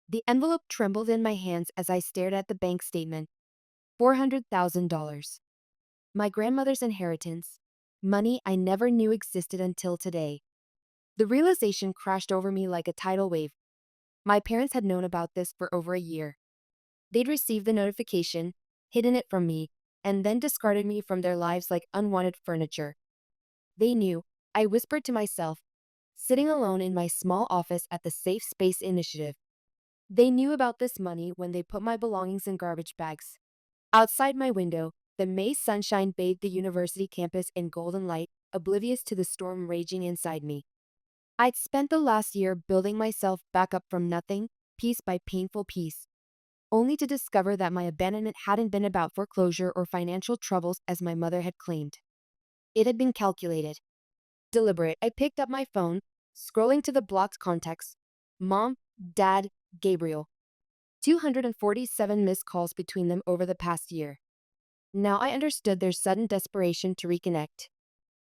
The envelope trembled in my hands as I stared at the bank statement. $400,000. My grandmother's inheritance. Money I never knew existed until today. The realization crashed over me like a tidal wave. My parents had known about this for over a year. They'd received the notification, hidden it from me, and then discarded me from their lives like unwanted furniture. They knew, I whispered to myself, sitting alone in my small office at the Safe Space Initiative. They knew about this money when they put my belongings in garbage bags. Outside my window, the May sunshine bathed the university campus in golden light, oblivious to the storm raging inside me. I'd spent the last year building myself back up from nothing, piece by painful piece, only to discover that my abandonment hadn't been about foreclosure or financial troubles as my mother had claimed. It had been calculated, deliberate. I picked up my phone, scrolling to the blocked contacts. Mom, Dad, Gabriel. 247 missed calls between them over the past year. Now I understood their sudden desperation to reconnect.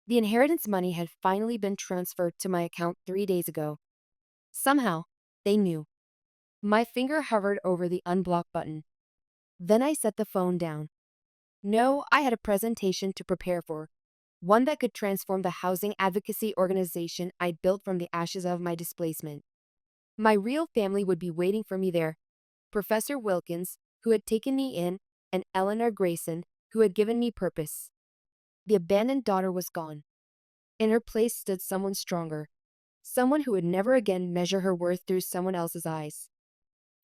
The inheritance money had finally been transferred to my account 3 days ago. Somehow, they knew. My finger hovered over the unblock button. Then I set the phone down. No, I had a presentation to prepare for, one that could transform the housing advocacy organization I'd built from the ashes of my displacement. My real family would be waiting for me there. Professor Wilkins, who had taken me in, and Eleanor Grayson, who had given me purpose. The abandoned daughter was gone. In her place stood someone stronger, someone who would never again measure her worth through someone else's eyes.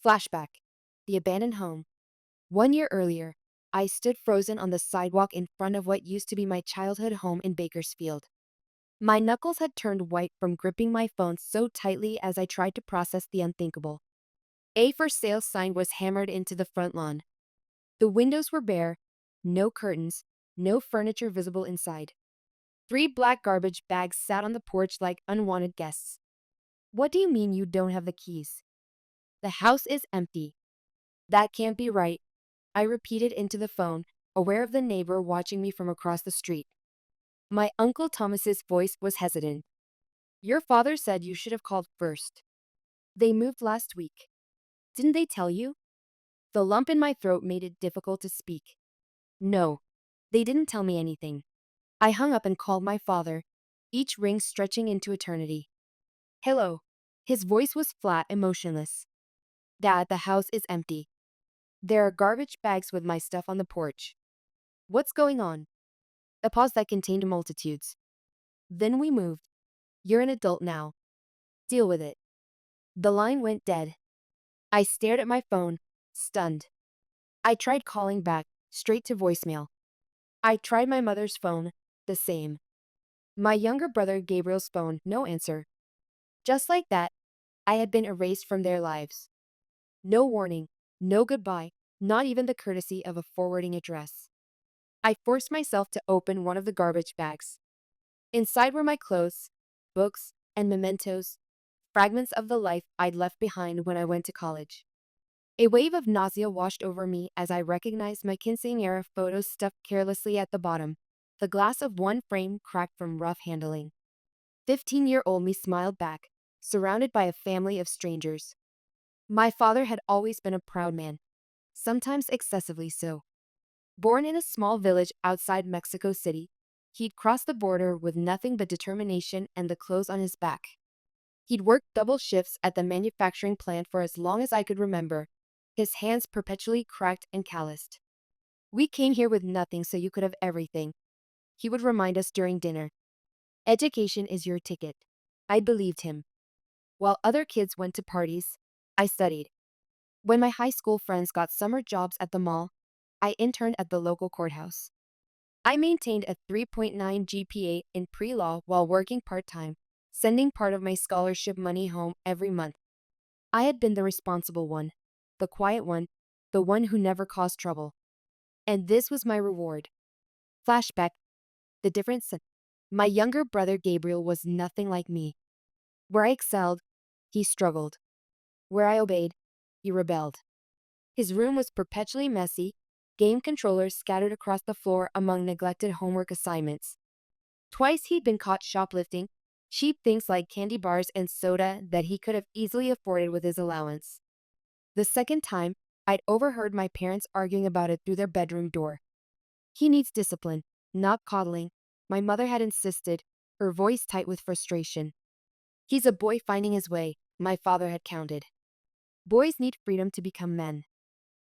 Flashback. The abandoned home. 1 year earlier, I stood frozen on the sidewalk in front of what used to be my childhood home in Bakersfield. My knuckles had turned white from gripping my phone so tightly as I tried to process the unthinkable. A for sale sign was hammered into the front lawn. The windows were bare, no curtains, no furniture visible inside. 3 black garbage bags sat on the porch like unwanted guests. What do you mean you don't have the keys? The house is empty. That can't be right, I repeated into the phone, aware of the neighbor watching me from across the street. My Uncle Thomas's voice was hesitant. Your father said you should have called first. They moved last week. Didn't they tell you? The lump in my throat made it difficult to speak. No, they didn't tell me anything. I hung up and called my father, each ring stretching into eternity. Hello. His voice was flat and motionless. Dad, the house is empty. There are garbage bags with my stuff on the porch. What's going on? A pause that contained multitudes. Then we moved. You're an adult now. Deal with it. The line went dead. I stared at my phone, stunned. I tried calling back, straight to voicemail. I tried my mother's phone, the same. My younger brother Gabriel's phone, no answer. Just like that, I had been erased from their lives. No warning, no goodbye, not even the courtesy of a forwarding address. I forced myself to open one of the garbage bags. Inside were my clothes, books, and mementos, fragments of the life I'd left behind when I went to college. A wave of nausea washed over me as I recognized my quinceañera photos stuffed carelessly at the bottom, the glass of one frame cracked from rough handling. 15-year-old me smiled back, surrounded by a family of strangers. My father had always been a proud man, sometimes excessively so. Born in a small village outside Mexico City, he'd crossed the border with nothing but determination and the clothes on his back. He'd worked double shifts at the manufacturing plant for as long as I could remember, his hands perpetually cracked and calloused. We came here with nothing so you could have everything, he would remind us during dinner. Education is your ticket. I believed him. While other kids went to parties, I studied. When my high school friends got summer jobs at the mall, I interned at the local courthouse. I maintained a 3.9 GPA in pre-law while working part-time, sending part of my scholarship money home every month. I had been the responsible one, the quiet one, the one who never caused trouble. And this was my reward. Flashback. The difference. My younger brother Gabriel was nothing like me. Where I excelled, he struggled. Where I obeyed, he rebelled. His room was perpetually messy, game controllers scattered across the floor among neglected homework assignments. Twice he'd been caught shoplifting, cheap things like candy bars and soda that he could have easily afforded with his allowance. The second time, I'd overheard my parents arguing about it through their bedroom door. He needs discipline, not coddling, my mother had insisted, her voice tight with frustration. He's a boy finding his way, my father had countered. Boys need freedom to become men.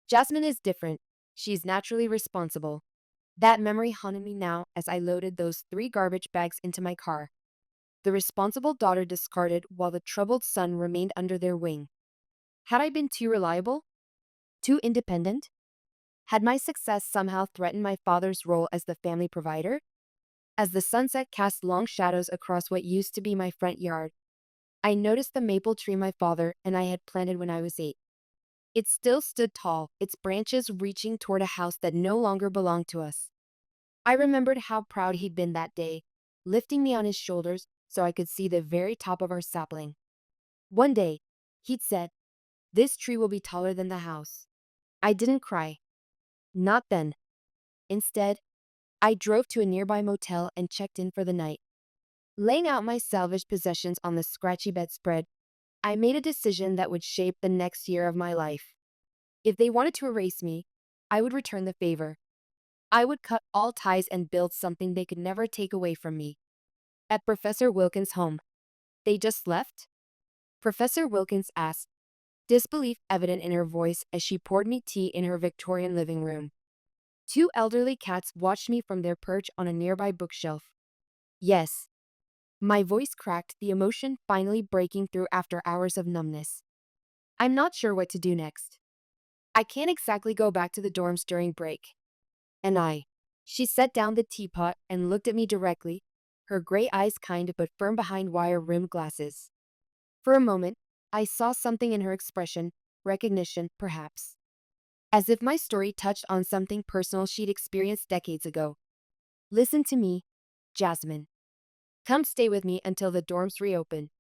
Jasmine is different. She's naturally responsible. That memory haunted me now as I loaded those 3 garbage bags into my car. The responsible daughter discarded while the troubled son remained under their wing. Had I been too reliable? Too independent? Had my success somehow threatened my father's role as the family provider? As the sunset cast long shadows across what used to be my front yard, I noticed the maple tree my father and I had planted when I was 8. It still stood tall, its branches reaching toward a house that no longer belonged to us. I remembered how proud he'd been that day, lifting me on his shoulders so I could see the very top of our sapling. One day, he'd said, "This tree will be taller than the house." I didn't cry. Not then. Instead, I drove to a nearby motel and checked in for the night. Laying out my salvaged possessions on the scratchy bedspread, I made a decision that would shape the next year of my life. If they wanted to erase me, I would return the favor. I would cut all ties and build something they could never take away from me. At Professor Wilkins' home. "They just left?" Professor Wilkins asked, disbelief evident in her voice as she poured me tea in her Victorian living room. 2 elderly cats watched me from their perch on a nearby bookshelf. Yes. My voice cracked, the emotion finally breaking through after hours of numbness. I'm not sure what to do next. I can't exactly go back to the dorms during break. She set down the teapot and looked at me directly, her gray eyes kind but firm behind wire-rimmed glasses. For a moment, I saw something in her expression, recognition, perhaps. As if my story touched on something personal she'd experienced decades ago. "Listen to me, Jasmine. Come stay with me until the dorms reopen.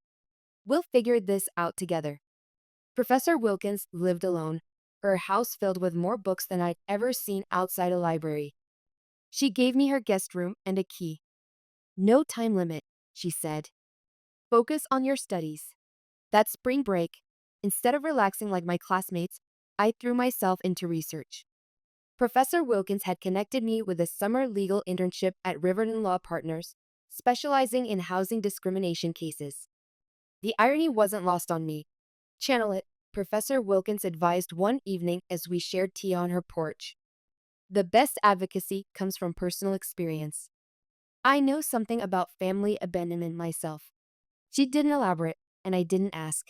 We'll figure this out together." Professor Wilkins lived alone, her house filled with more books than I'd ever seen outside a library. She gave me her guest room and a key. "No time limit," she said. "Focus on your studies." That spring break, instead of relaxing like my classmates, I threw myself into research. Professor Wilkins had connected me with a summer legal internship at Riverton Law Partners, specializing in housing discrimination cases. The irony wasn't lost on me. "Channel it," Professor Wilkins advised one evening as we shared tea on her porch. "The best advocacy comes from personal experience." I know something about family abandonment myself. She didn't elaborate, and I didn't ask.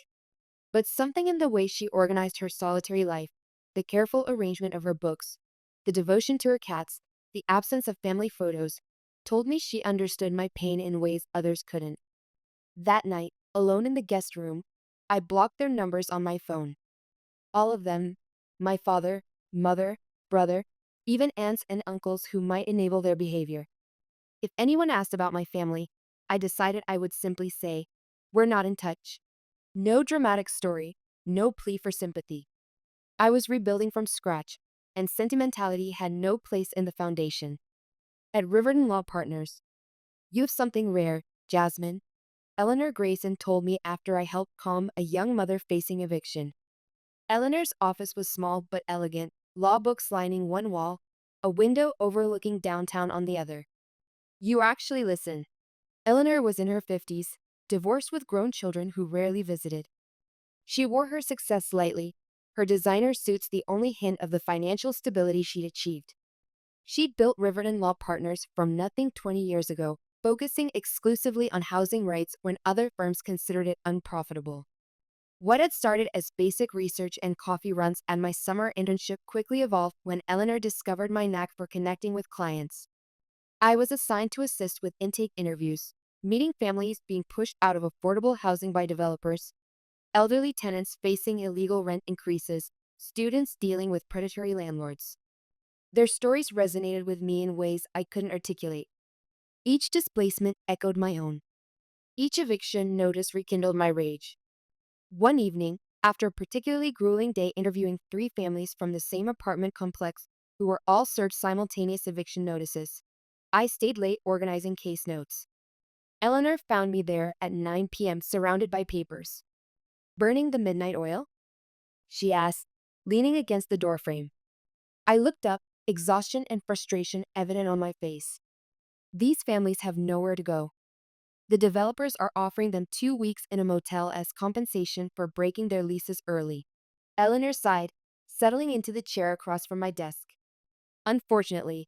But something in the way she organized her solitary life, the careful arrangement of her books, the devotion to her cats, the absence of family photos, told me she understood my pain in ways others couldn't. That night, alone in the guest room, I blocked their numbers on my phone. All of them, my father, mother, brother, even aunts and uncles who might enable their behavior. If anyone asked about my family, I decided I would simply say, "We're not in touch." No dramatic story, no plea for sympathy. I was rebuilding from scratch, and sentimentality had no place in the foundation. At Riverton Law Partners. "You have something rare, Jasmine," Eleanor Grayson told me after I helped calm a young mother facing eviction. Eleanor's office was small but elegant, law books lining one wall, a window overlooking downtown on the other. "You actually listen." Eleanor was in her 50s, divorced with grown children who rarely visited. She wore her success lightly, her designer suits the only hint of the financial stability she'd achieved. She'd built Riverton Law Partners from nothing 20 years ago, focusing exclusively on housing rights when other firms considered it unprofitable. What had started as basic research and coffee runs at my summer internship quickly evolved when Eleanor discovered my knack for connecting with clients. I was assigned to assist with intake interviews, meeting families being pushed out of affordable housing by developers, elderly tenants facing illegal rent increases, students dealing with predatory landlords. Their stories resonated with me in ways I couldn't articulate. Each displacement echoed my own. Each eviction notice rekindled my rage. One evening, after a particularly grueling day interviewing 3 families from the same apartment complex who were all served simultaneous eviction notices, I stayed late organizing case notes. Eleanor found me there at 9 p.m. surrounded by papers. "Burning the midnight oil?" she asked, leaning against the doorframe. I looked up, exhaustion and frustration evident on my face. These families have nowhere to go. The developers are offering them 2 weeks in a motel as compensation for breaking their leases early. Eleanor sighed, settling into the chair across from my desk. Unfortunately,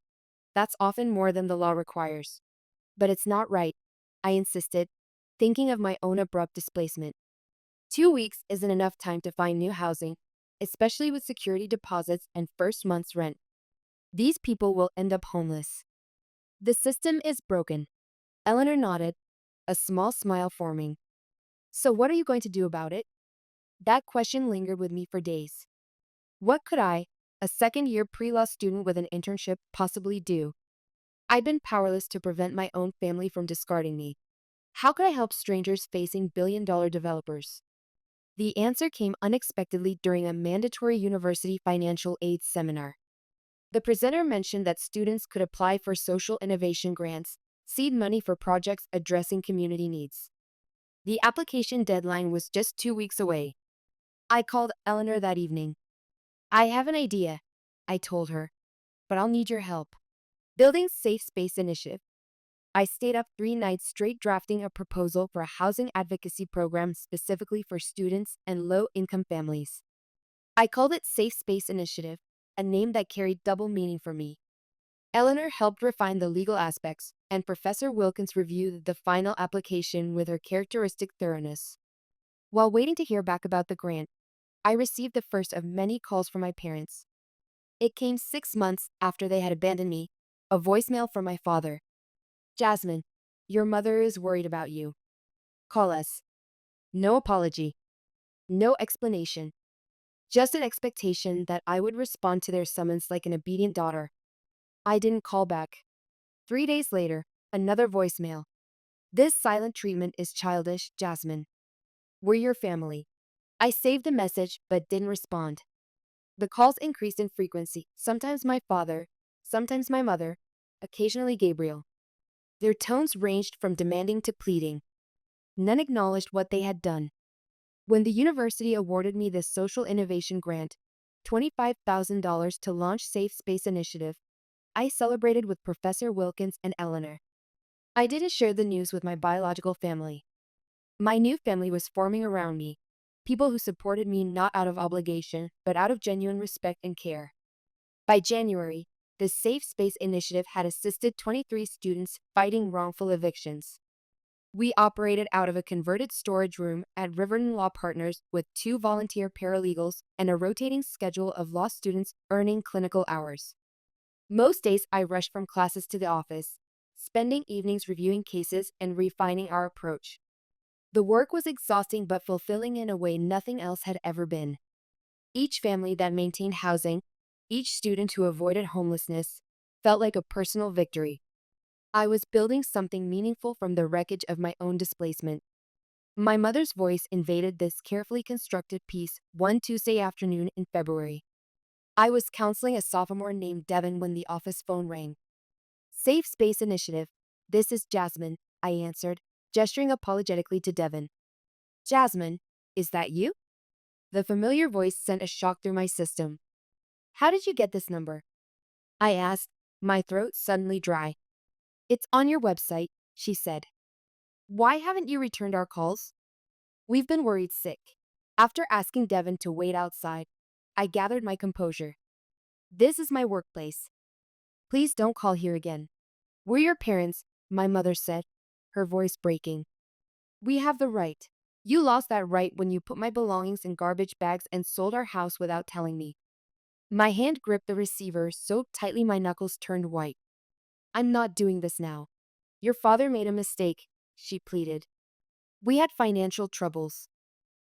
that's often more than the law requires. But it's not right, I insisted, thinking of my own abrupt displacement. 2 weeks isn't enough time to find new housing, especially with security deposits and first month's rent. These people will end up homeless. The system is broken. Eleanor nodded, a small smile forming. So what are you going to do about it? That question lingered with me for days. What could I, a second-year pre-law student with an internship, possibly do? I'd been powerless to prevent my own family from discarding me. How could I help strangers facing billion-dollar developers? The answer came unexpectedly during a mandatory university financial aid seminar. The presenter mentioned that students could apply for social innovation grants, seed money for projects addressing community needs. The application deadline was just 2 weeks away. I called Eleanor that evening. I have an idea, I told her, but I'll need your help. Building Safe Space Initiative. I stayed up 3 nights straight drafting a proposal for a housing advocacy program specifically for students and low-income families. I called it Safe Space Initiative, a name that carried double meaning for me. Eleanor helped refine the legal aspects, and Professor Wilkins reviewed the final application with her characteristic thoroughness. While waiting to hear back about the grant, I received the first of many calls from my parents. It came 6 months after they had abandoned me, a voicemail from my father. Jasmine, your mother is worried about you. Call us. No apology. No explanation. Just an expectation that I would respond to their summons like an obedient daughter. I didn't call back. 3 days later, another voicemail. This silent treatment is childish, Jasmine. We're your family. I saved the message but didn't respond. The calls increased in frequency, sometimes my father, sometimes my mother, occasionally Gabriel. Their tones ranged from demanding to pleading. None acknowledged what they had done. When the university awarded me the Social Innovation Grant, $25,000 to launch Safe Space Initiative, I celebrated with Professor Wilkins and Eleanor. I didn't share the news with my biological family. My new family was forming around me, people who supported me not out of obligation, but out of genuine respect and care. By January, the Safe Space Initiative had assisted 23 students fighting wrongful evictions. We operated out of a converted storage room at Riverton Law Partners with 2 volunteer paralegals and a rotating schedule of law students earning clinical hours. Most days I rushed from classes to the office, spending evenings reviewing cases and refining our approach. The work was exhausting but fulfilling in a way nothing else had ever been. Each family that maintained housing, each student who avoided homelessness, felt like a personal victory. I was building something meaningful from the wreckage of my own displacement. My mother's voice invaded this carefully constructed piece one Tuesday afternoon in February. I was counseling a sophomore named Devin when the office phone rang. Safe Space Initiative. This is Jasmine, I answered, gesturing apologetically to Devin. Jasmine, is that you? The familiar voice sent a shock through my system. How did you get this number? I asked, my throat suddenly dry. It's on your website, she said. Why haven't you returned our calls? We've been worried sick. After asking Devin to wait outside, I gathered my composure. This is my workplace. Please don't call here again. We're your parents, my mother said, her voice breaking. We have the right. You lost that right when you put my belongings in garbage bags and sold our house without telling me. My hand gripped the receiver so tightly my knuckles turned white. I'm not doing this now. Your father made a mistake, she pleaded. We had financial troubles.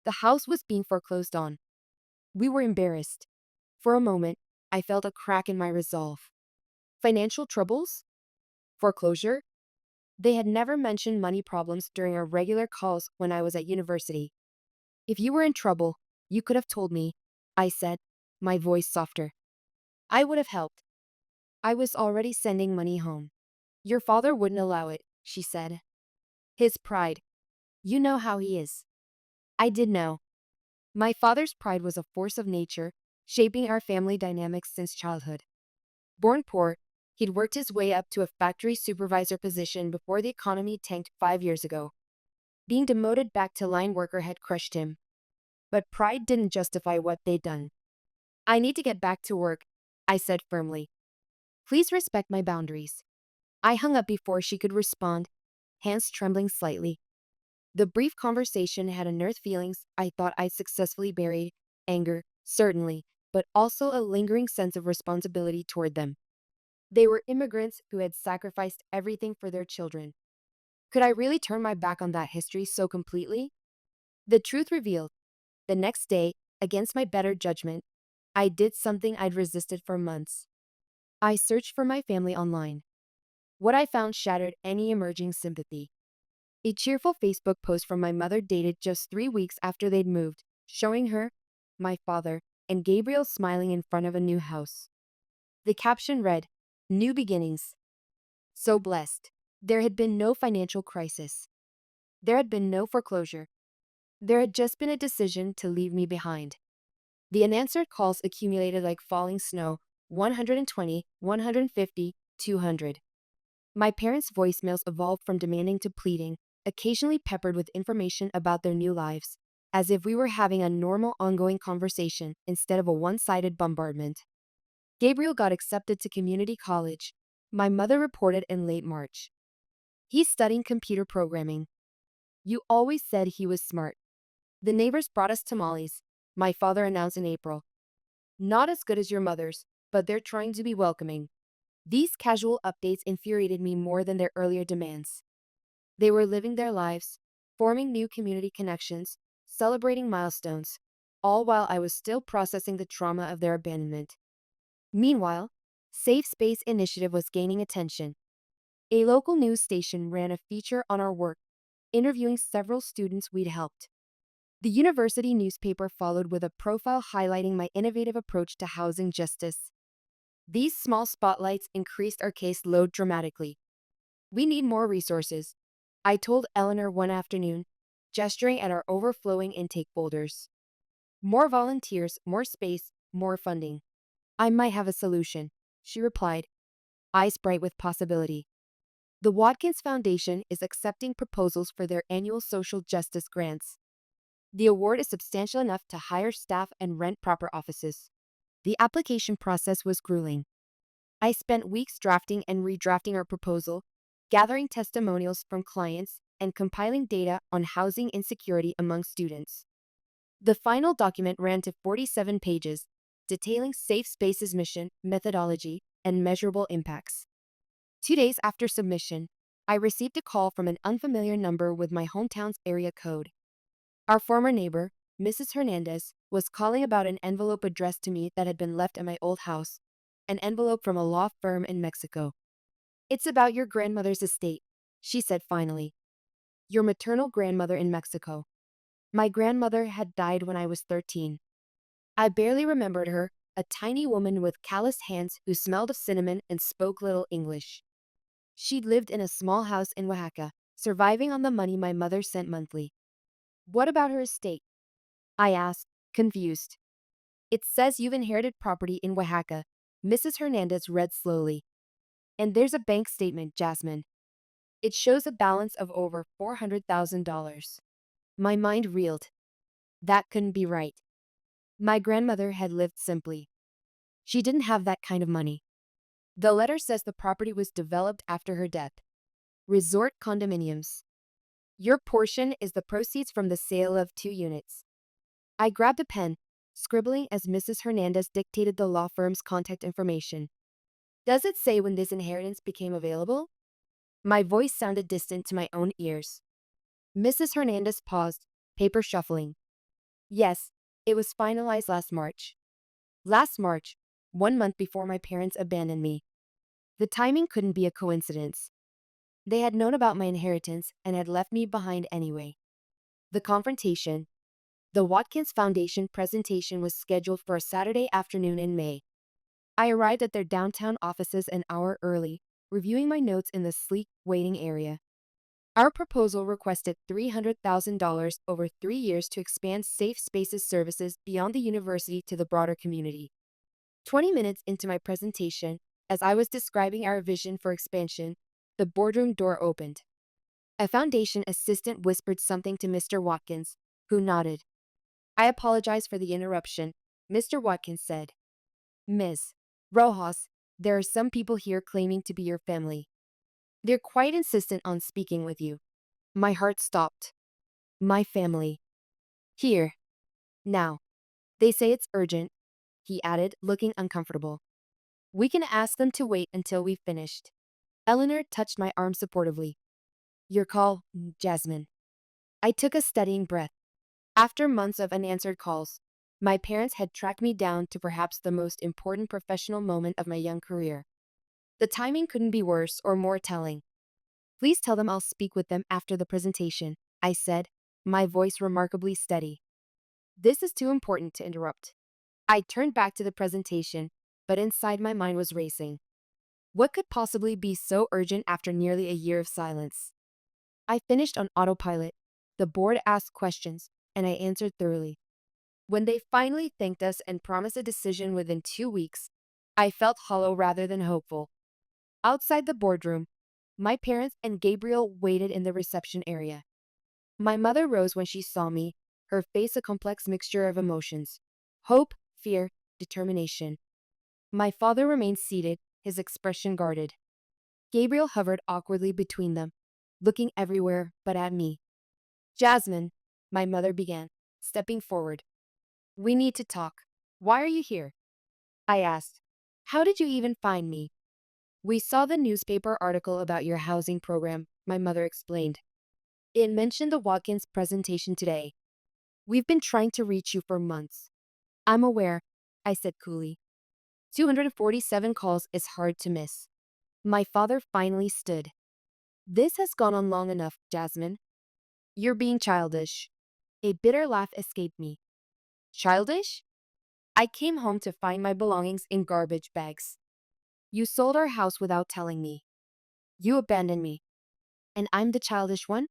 The house was being foreclosed on. We were embarrassed. For a moment, I felt a crack in my resolve. Financial troubles? Foreclosure? They had never mentioned money problems during our regular calls when I was at university. If you were in trouble, you could have told me, I said, my voice softer. I would have helped. I was already sending money home. Your father wouldn't allow it, she said. His pride. You know how he is. I did know. My father's pride was a force of nature, shaping our family dynamics since childhood. Born poor, he'd worked his way up to a factory supervisor position before the economy tanked 5 years ago. Being demoted back to line worker had crushed him. But pride didn't justify what they'd done. I need to get back to work, I said firmly. Please respect my boundaries. I hung up before she could respond, hands trembling slightly. The brief conversation had unearthed feelings I thought I'd successfully buried, anger, certainly, but also a lingering sense of responsibility toward them. They were immigrants who had sacrificed everything for their children. Could I really turn my back on that history so completely? The truth revealed. The next day, against my better judgment, I did something I'd resisted for months. I searched for my family online. What I found shattered any emerging sympathy. A cheerful Facebook post from my mother dated just 3 weeks after they'd moved, showing her, my father, and Gabriel smiling in front of a new house. The caption read, "New beginnings." So blessed. There had been no financial crisis. There had been no foreclosure. There had just been a decision to leave me behind. The unanswered calls accumulated like falling snow, 120, 150, 200. My parents' voicemails evolved from demanding to pleading, occasionally peppered with information about their new lives, as if we were having a normal ongoing conversation instead of a one-sided bombardment. Gabriel got accepted to community college. My mother reported in late March. He's studying computer programming. You always said he was smart. The neighbors brought us tamales, my father announced in April. Not as good as your mother's, but they're trying to be welcoming. These casual updates infuriated me more than their earlier demands. They were living their lives, forming new community connections, celebrating milestones, all while I was still processing the trauma of their abandonment. Meanwhile, Safe Space Initiative was gaining attention. A local news station ran a feature on our work, interviewing several students we'd helped. The university newspaper followed with a profile highlighting my innovative approach to housing justice. These small spotlights increased our caseload dramatically. We need more resources, I told Eleanor one afternoon, gesturing at our overflowing intake folders. More volunteers, more space, more funding. I might have a solution, she replied, eyes bright with possibility. The Watkins Foundation is accepting proposals for their annual social justice grants. The award is substantial enough to hire staff and rent proper offices. The application process was grueling. I spent weeks drafting and redrafting our proposal, gathering testimonials from clients, and compiling data on housing insecurity among students. The final document ran to 47 pages, detailing Safe Space's mission, methodology, and measurable impacts. 2 days after submission, I received a call from an unfamiliar number with my hometown's area code. Our former neighbor, Mrs. Hernandez, was calling about an envelope addressed to me that had been left at my old house, an envelope from a law firm in Mexico. It's about your grandmother's estate, she said finally. Your maternal grandmother in Mexico. My grandmother had died when I was 13. I barely remembered her, a tiny woman with calloused hands who smelled of cinnamon and spoke little English. She'd lived in a small house in Oaxaca, surviving on the money my mother sent monthly. What about her estate? I asked, confused. It says you've inherited property in Oaxaca, Mrs. Hernandez read slowly. And there's a bank statement, Jasmine. It shows a balance of over $400,000. My mind reeled. That couldn't be right. My grandmother had lived simply. She didn't have that kind of money. The letter says the property was developed after her death. Resort condominiums. Your portion is the proceeds from the sale of 2 units. I grabbed a pen, scribbling as Mrs. Hernandez dictated the law firm's contact information. Does it say when this inheritance became available? My voice sounded distant to my own ears. Mrs. Hernandez paused, paper shuffling. Yes, it was finalized last March. Last March, 1 month before my parents abandoned me. The timing couldn't be a coincidence. They had known about my inheritance and had left me behind anyway. The confrontation. The Watkins Foundation presentation was scheduled for a Saturday afternoon in May. I arrived at their downtown offices an hour early, reviewing my notes in the sleek waiting area. Our proposal requested $300,000 over 3 years to expand safe spaces services beyond the university to the broader community. 20 minutes into my presentation, as I was describing our vision for expansion, the boardroom door opened. A foundation assistant whispered something to Mr. Watkins, who nodded. "I apologize for the interruption," Mr. Watkins said. "Ms. Rojas, there are some people here claiming to be your family. They're quite insistent on speaking with you." My heart stopped. My family. Here. Now. They say it's urgent, he added, looking uncomfortable. "We can ask them to wait until we've finished." Eleanor touched my arm supportively. "Your call, Jasmine." I took a steadying breath. After months of unanswered calls, my parents had tracked me down to perhaps the most important professional moment of my young career. The timing couldn't be worse or more telling. "Please tell them I'll speak with them after the presentation," I said, my voice remarkably steady. This is too important to interrupt. I turned back to the presentation, but inside my mind was racing. What could possibly be so urgent after nearly a year of silence? I finished on autopilot. The board asked questions, and I answered thoroughly. When they finally thanked us and promised a decision within 2 weeks, I felt hollow rather than hopeful. Outside the boardroom, my parents and Gabriel waited in the reception area. My mother rose when she saw me, her face a complex mixture of emotions: hope, fear, determination. My father remained seated, his expression guarded. Gabriel hovered awkwardly between them, looking everywhere but at me. "Jasmine," my mother began, stepping forward. "We need to talk." "Why are you here?" I asked. "How did you even find me?" "We saw the newspaper article about your housing program," my mother explained. "It mentioned the Watkins presentation today. We've been trying to reach you for months." "I'm aware," I said coolly. 247 calls is hard to miss. My father finally stood. "This has gone on long enough, Jasmine. You're being childish." A bitter laugh escaped me. "Childish? I came home to find my belongings in garbage bags. You sold our house without telling me. You abandoned me. And I'm the childish one?"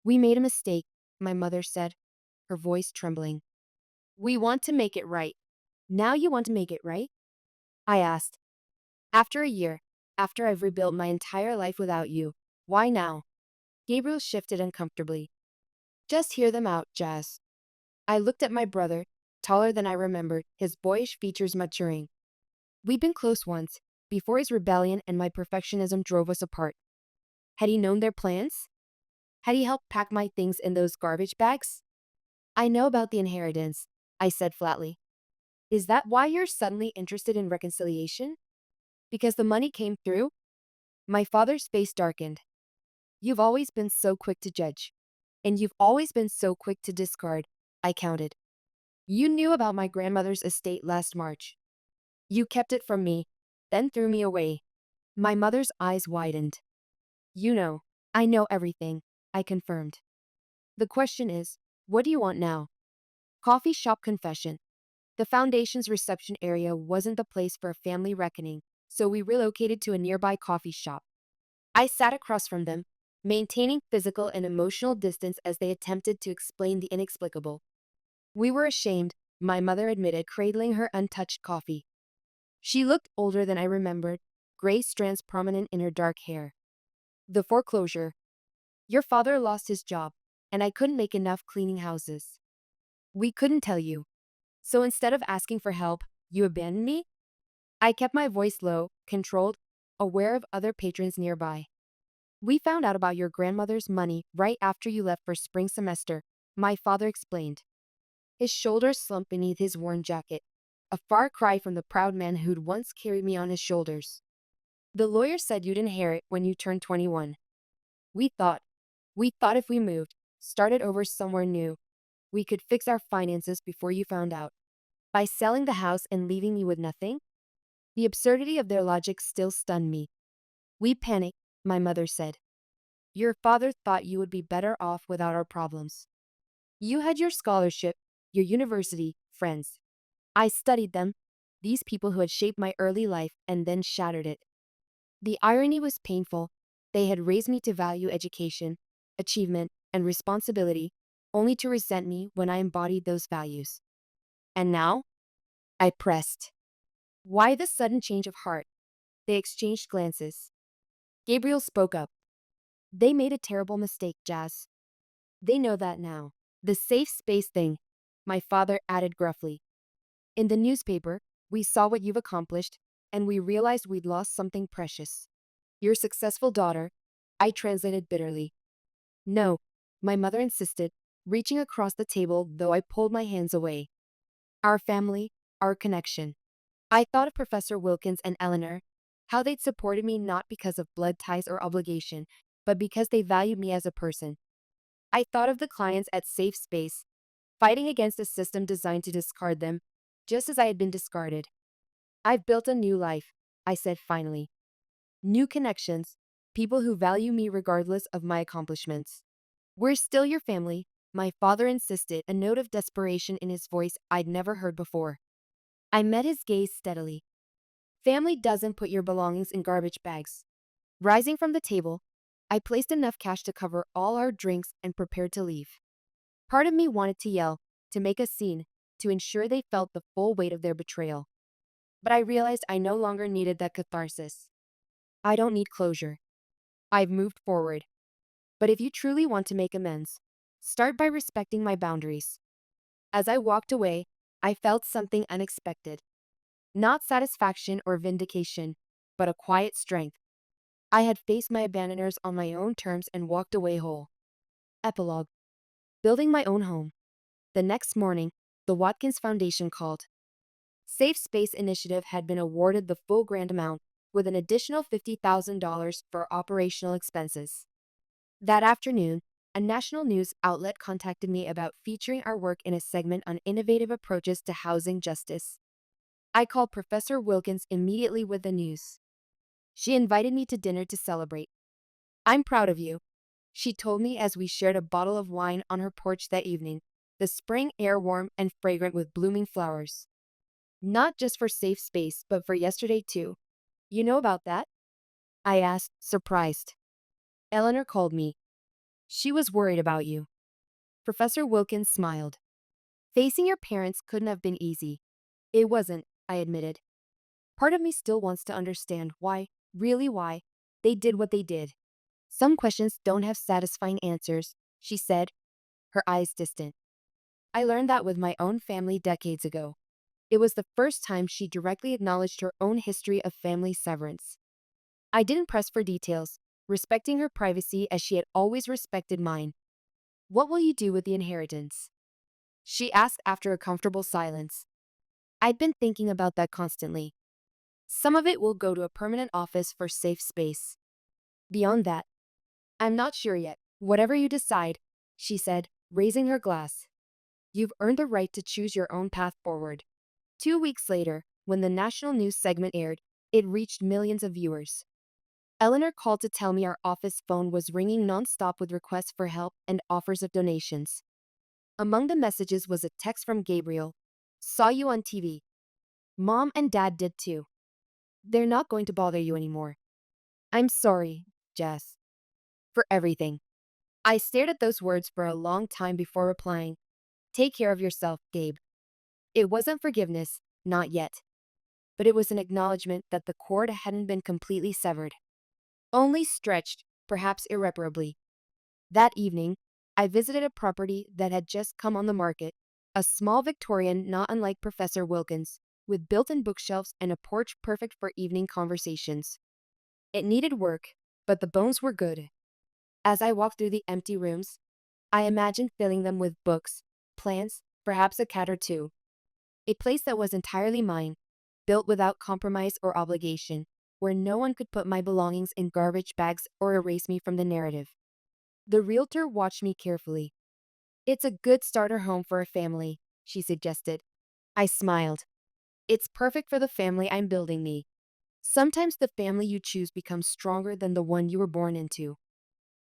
"We made a mistake," my mother said, her voice trembling. "We want to make it right." "Now you want to make it right?" I asked. "After a year, after I've rebuilt my entire life without you, why now?" Gabriel shifted uncomfortably. "Just hear them out, Jazz." I looked at my brother, taller than I remembered, his boyish features maturing. We'd been close once, before his rebellion and my perfectionism drove us apart. Had he known their plans? Had he helped pack my things in those garbage bags? "I know about the inheritance," I said flatly. "Is that why you're suddenly interested in reconciliation? Because the money came through?" My father's face darkened. "You've always been so quick to judge. And you've always been so quick to discard," I counted. "You knew about my grandmother's estate last March. You kept it from me, then threw me away." My mother's eyes widened. "You know, I know everything," I confirmed. "The question is, what do you want now?" Coffee shop confession. The foundation's reception area wasn't the place for a family reckoning, so we relocated to a nearby coffee shop. I sat across from them, maintaining physical and emotional distance as they attempted to explain the inexplicable. "We were ashamed," my mother admitted, cradling her untouched coffee. She looked older than I remembered, gray strands prominent in her dark hair. "The foreclosure. Your father lost his job, and I couldn't make enough cleaning houses. We couldn't tell you. So instead of asking for help, you abandoned me?" I kept my voice low, controlled, aware of other patrons nearby. "We found out about your grandmother's money right after you left for spring semester," my father explained. His shoulders slumped beneath his worn jacket, a far cry from the proud man who'd once carried me on his shoulders. "The lawyer said you'd inherit when you turned 21. We thought, we thought if we moved, started over somewhere new, we could fix our finances before you found out. By selling the house and leaving me with nothing?" The absurdity of their logic still stunned me. "We panicked," my mother said. "Your father thought you would be better off without our problems. You had your scholarship, your university, friends. I studied them, these people who had shaped my early life and then shattered it. The irony was painful. They had raised me to value education, achievement, and responsibility, only to resent me when I embodied those values. And now? I pressed. Why this sudden change of heart? They exchanged glances. Gabriel spoke up. They made a terrible mistake, Jazz. They know that now. The safe space thing, my father added gruffly. In the newspaper, we saw what you've accomplished, and we realized we'd lost something precious. Your successful daughter, I translated bitterly. No, my mother insisted, reaching across the table though I pulled my hands away. Our family, our connection. I thought of Professor Wilkins and Eleanor, how they'd supported me not because of blood ties or obligation, but because they valued me as a person. I thought of the clients at Safe Space, fighting against a system designed to discard them, just as I had been discarded. I've built a new life, I said finally. New connections, people who value me regardless of my accomplishments. We're still your family, my father insisted, a note of desperation in his voice I'd never heard before. I met his gaze steadily. Family doesn't put your belongings in garbage bags. Rising from the table, I placed enough cash to cover all our drinks and prepared to leave. Part of me wanted to yell, to make a scene, to ensure they felt the full weight of their betrayal. But I realized I no longer needed that catharsis. I don't need closure. I've moved forward. But if you truly want to make amends, start by respecting my boundaries. As I walked away, I felt something unexpected. Not satisfaction or vindication, but a quiet strength. I had faced my abandoners on my own terms and walked away whole. Epilogue. Building my own home. The next morning, the Watkins Foundation called. Safe Space Initiative had been awarded the full grant amount, with an additional $50,000 for operational expenses. That afternoon, a national news outlet contacted me about featuring our work in a segment on innovative approaches to housing justice. I called Professor Wilkins immediately with the news. She invited me to dinner to celebrate. I'm proud of you, she told me as we shared a bottle of wine on her porch that evening, the spring air warm and fragrant with blooming flowers. Not just for Safe Space, but for yesterday too. You know about that? I asked, surprised. Eleanor called me. She was worried about you. Professor Wilkins smiled. Facing your parents couldn't have been easy. It wasn't, I admitted. Part of me still wants to understand why, really why, they did what they did. Some questions don't have satisfying answers, she said, her eyes distant. I learned that with my own family decades ago. It was the first time she directly acknowledged her own history of family severance. I didn't press for details, respecting her privacy as she had always respected mine. What will you do with the inheritance? She asked after a comfortable silence. I'd been thinking about that constantly. Some of it will go to a permanent office for Safe Space. Beyond that, I'm not sure yet. Whatever you decide, she said, raising her glass. You've earned the right to choose your own path forward. 2 weeks later, when the national news segment aired, it reached millions of viewers. Eleanor called to tell me our office phone was ringing nonstop with requests for help and offers of donations. Among the messages was a text from Gabriel. Saw you on TV. Mom and Dad did too. They're not going to bother you anymore. I'm sorry, Jess, for everything. I stared at those words for a long time before replying. Take care of yourself, Gabe. It wasn't forgiveness, not yet. But it was an acknowledgement that the cord hadn't been completely severed. Only stretched, perhaps irreparably. That evening, I visited a property that had just come on the market, a small Victorian not unlike Professor Wilkins, with built-in bookshelves and a porch perfect for evening conversations. It needed work, but the bones were good. As I walked through the empty rooms, I imagined filling them with books, plants, perhaps a cat or two. A place that was entirely mine, built without compromise or obligation, where no one could put my belongings in garbage bags or erase me from the narrative. The realtor watched me carefully. It's a good starter home for a family, she suggested. I smiled. It's perfect for the family I'm building me. Sometimes the family you choose becomes stronger than the one you were born into.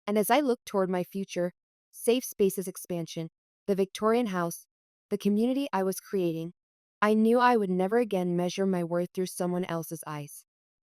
And as I looked toward my future, Safe Spaces expansion, the Victorian house, the community I was creating, I knew I would never again measure my worth through someone else's eyes.